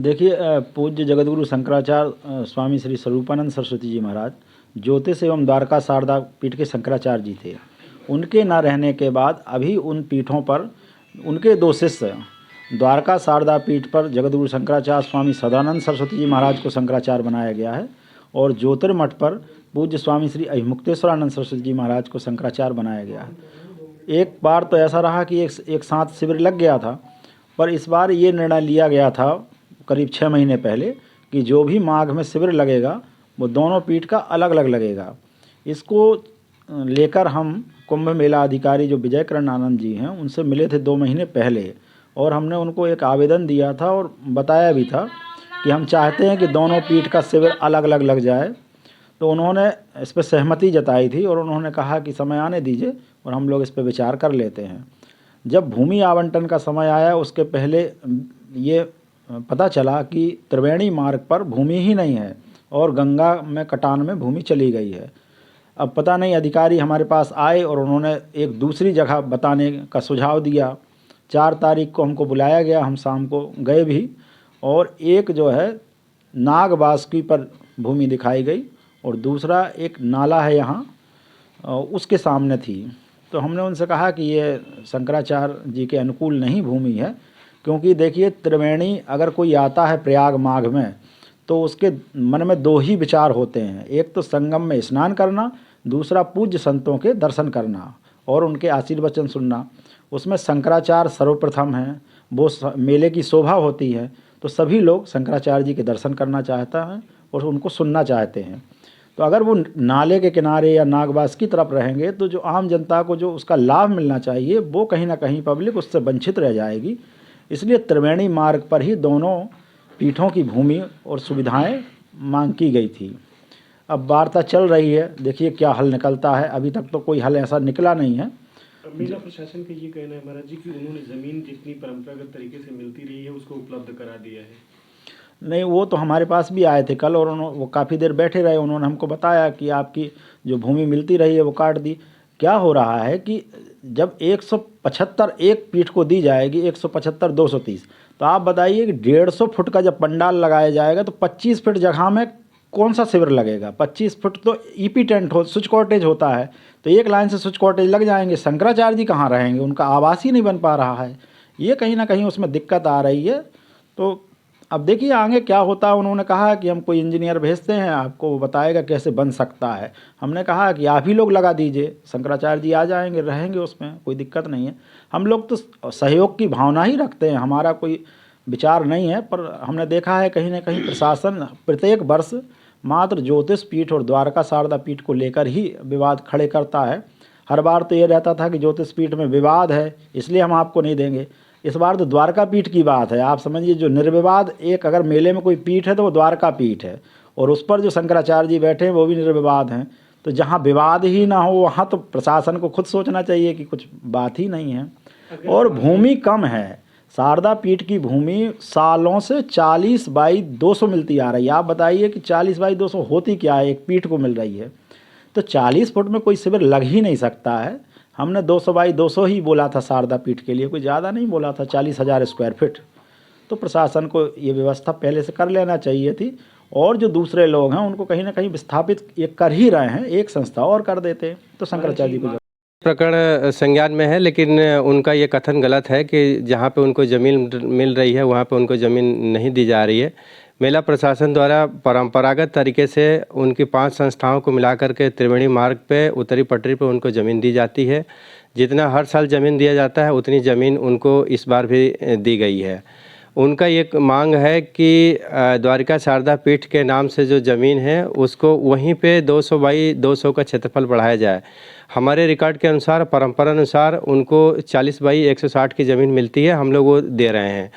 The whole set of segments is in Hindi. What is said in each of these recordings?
देखिए पूज्य जगतगुरु शंकराचार्य स्वामी श्री स्वरूपानंद सरस्वती जी महाराज ज्योतिष एवं द्वारका शारदा पीठ के शंकराचार्य जी थे। उनके न रहने के बाद अभी उन पीठों पर उनके दो शिष्य द्वारका शारदा पीठ पर जगतगुरु शंकराचार्य स्वामी सदानंद सरस्वती जी महाराज को शंकराचार्य बनाया गया है और ज्योतिर्मठ पर पूज्य स्वामी श्री अहिमुक्तेश्वरानंद सरस्वती जी महाराज को शंकराचार्य बनाया गया है। एक बार तो ऐसा रहा कि एक साथ शिविर लग गया था, पर इस बार ये निर्णय लिया गया था करीब 6 महीने पहले कि जो भी माघ में शिविर लगेगा वो दोनों पीठ का अलग अलग लगेगा। इसको लेकर हम कुंभ मेला अधिकारी जो विजयकरण आनंद जी हैं उनसे मिले थे 2 महीने पहले और हमने उनको एक आवेदन दिया था और बताया भी था कि हम चाहते हैं कि दोनों पीठ का शिविर अलग अलग लग जाए। तो उन्होंने इस पर सहमति जताई थी और उन्होंने कहा कि समय आने दीजिए और हम लोग इस पर विचार कर लेते हैं। जब भूमि आवंटन का समय आया उसके पहले ये पता चला कि त्रिवेणी मार्ग पर भूमि ही नहीं है और गंगा में कटान में भूमि चली गई है। अब पता नहीं अधिकारी हमारे पास आए और उन्होंने एक दूसरी जगह बताने का सुझाव दिया। 4 तारीख को हमको बुलाया गया, हम शाम को गए भी और एक जो है नाग बासुकी पर भूमि दिखाई गई और दूसरा एक नाला है यहाँ उसके सामने थी। तो हमने उनसे कहा कि ये शंकराचार्य जी के अनुकूल नहीं भूमि है, क्योंकि देखिए त्रिवेणी अगर कोई आता है प्रयाग माघ में तो उसके मन में 2 ही विचार होते हैं, एक तो संगम में स्नान करना, दूसरा पूज्य संतों के दर्शन करना और उनके आशीर्वचन सुनना। उसमें शंकराचार्य सर्वप्रथम हैं, वो मेले की शोभा होती है तो सभी लोग शंकराचार्य जी के दर्शन करना चाहता हैं और उनको सुनना चाहते हैं। तो अगर वो नाले के किनारे या नागवास की तरफ रहेंगे तो जो आम जनता को जो उसका लाभ मिलना चाहिए वो कहीं ना कहीं पब्लिक उससे वंचित रह जाएगी। इसलिए त्रिवेणी मार्ग पर ही दोनों पीठों की भूमि और सुविधाएं मांग की गई थी। अब वार्ता चल रही है, देखिए क्या हल निकलता है। अभी तक तो कोई हल ऐसा निकला नहीं है। मेला प्रशासन का ये कहना है महाराज जी कि उन्होंने ज़मीन जितनी परंपरागत तरीके से मिलती रही है उसको उपलब्ध करा दिया है। नहीं, वो तो हमारे पास भी आए थे कल और वो काफ़ी देर बैठे रहे। उन्होंने हमको बताया कि आपकी जो भूमि मिलती रही है वो काट दी। क्या हो रहा है कि जब 175 एक पीठ को दी जाएगी, 175 230, तो आप बताइए कि 150 फुट का जब पंडाल लगाया जाएगा तो 25 फुट जगह में कौन सा शिविर लगेगा। 25 फुट तो ईपी टेंट हो, स्विच कॉटेज होता है, तो एक लाइन से स्विच कॉटेज लग जाएंगे। शंकराचार्य जी कहाँ रहेंगे, उनका आवास ही नहीं बन पा रहा है। ये कहीं ना कहीं उसमें दिक्कत आ रही है। तो अब देखिए आगे क्या होता है। उन्होंने कहा कि हम कोई इंजीनियर भेजते हैं, आपको वो बताएगा कैसे बन सकता है। हमने कहा कि आप ही लोग लगा दीजिए, शंकराचार्य जी आ जाएंगे, रहेंगे, उसमें कोई दिक्कत नहीं है। हम लोग तो सहयोग की भावना ही रखते हैं, हमारा कोई विचार नहीं है। पर हमने देखा है कहीं ना कहीं प्रशासन प्रत्येक वर्ष मात्र ज्योतिष पीठ और द्वारका शारदा पीठ को लेकर ही विवाद खड़े करता है। हर बार तो ये रहता था कि ज्योतिष पीठ में विवाद है इसलिए हम आपको नहीं देंगे। इस बार तो द्वारका पीठ की बात है। आप समझिए जो निर्विवाद एक अगर मेले में कोई पीठ है तो वो द्वारका पीठ है और उस पर जो शंकराचार्य जी बैठे हैं वो भी निर्विवाद हैं। तो जहाँ विवाद ही ना हो वहाँ तो प्रशासन को खुद सोचना चाहिए कि कुछ बात ही नहीं है। और भूमि कम है, शारदा पीठ की भूमि सालों से 40 बाई 200 मिलती आ रही है। आप बताइए कि 40 बाई 200 होती क्या है, एक पीठ को मिल रही है। तो 40 फुट में कोई शिविर लग ही नहीं सकता है। हमने 200 बाई 200 ही बोला था शारदा पीठ के लिए, कोई ज़्यादा नहीं बोला था, 40,000 स्क्वायर फीट। तो प्रशासन को ये व्यवस्था पहले से कर लेना चाहिए थी और जो दूसरे लोग हैं उनको कहीं ना कहीं विस्थापित ये कर ही रहे हैं, एक संस्था और कर देते तो शंकराचार्य जी को। प्रकरण संज्ञान में है, लेकिन उनका ये कथन गलत है कि जहाँ पे उनको ज़मीन मिल रही है वहाँ पे उनको ज़मीन नहीं दी जा रही है। मेला प्रशासन द्वारा परंपरागत तरीके से उनकी 5 संस्थाओं को मिलाकर के त्रिवेणी मार्ग पे उत्तरी पटरी पे उनको ज़मीन दी जाती है। जितना हर साल ज़मीन दिया जाता है उतनी ज़मीन उनको इस बार भी दी गई है। उनका ये मांग है कि द्वारका शारदा पीठ के नाम से जो ज़मीन है उसको वहीं पे 200 बाई 200 का क्षेत्रफल बढ़ाया जाए। हमारे रिकॉर्ड के अनुसार परंपरा अनुसार उनको 40 बाई 160 की ज़मीन मिलती है, हम लोग वो दे रहे हैं।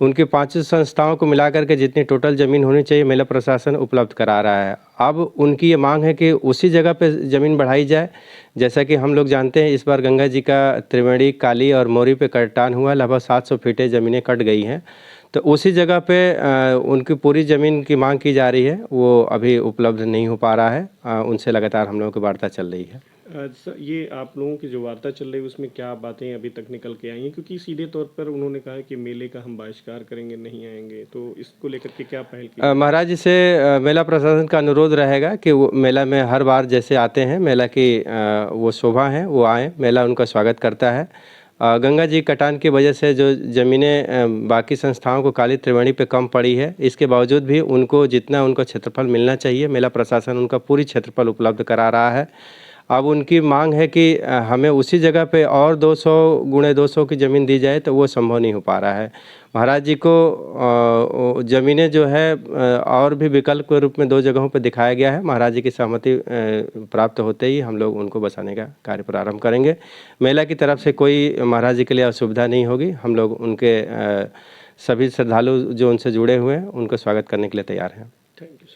उनकी 5 संस्थाओं को मिलाकर के जितनी टोटल ज़मीन होनी चाहिए मेला प्रशासन उपलब्ध करा रहा है। अब उनकी ये मांग है कि उसी जगह पे ज़मीन बढ़ाई जाए। जैसा कि हम लोग जानते हैं इस बार गंगा जी का त्रिवेणी, काली और मोरी पे कटान हुआ, लगभग 700 फीटें ज़मीनें कट गई हैं। तो उसी जगह पे उनकी पूरी ज़मीन की मांग की जा रही है, वो अभी उपलब्ध नहीं हो पा रहा है। उनसे लगातार हम लोगों की वार्ता चल रही है। ये आप लोगों की जो वार्ता चल रही है उसमें क्या बातें अभी तक निकल के आई हैं, क्योंकि सीधे तौर पर उन्होंने कहा कि मेले का हम बहिष्कार करेंगे, नहीं आएंगे, तो इसको लेकर के क्या पहल की? महाराज जी से मेला प्रशासन का अनुरोध रहेगा कि वो मेला में हर बार जैसे आते हैं मेला की वो शोभा है वो आए, मेला उनका स्वागत करता है। गंगा जी कटान की वजह से जो ज़मीनें बाकी संस्थाओं को काली त्रिवेणी पे कम पड़ी है, इसके बावजूद भी उनको जितना उनको क्षेत्रफल मिलना चाहिए मेला प्रशासन उनका पूरी क्षेत्रफल उपलब्ध करा रहा है। अब उनकी मांग है कि हमें उसी जगह पे और 200 गुणे 200 की ज़मीन दी जाए, तो वो संभव नहीं हो पा रहा है। महाराज जी को ज़मीनें जो है और भी विकल्प के रूप में 2 जगहों पे दिखाया गया है। महाराज जी की सहमति प्राप्त होते ही हम लोग उनको बसाने का कार्य प्रारंभ करेंगे। मेला की तरफ से कोई महाराज जी के लिए असुविधा नहीं होगी। हम लोग उनके सभी श्रद्धालु जो उनसे जुड़े हुए हैं उनको स्वागत करने के लिए तैयार हैं।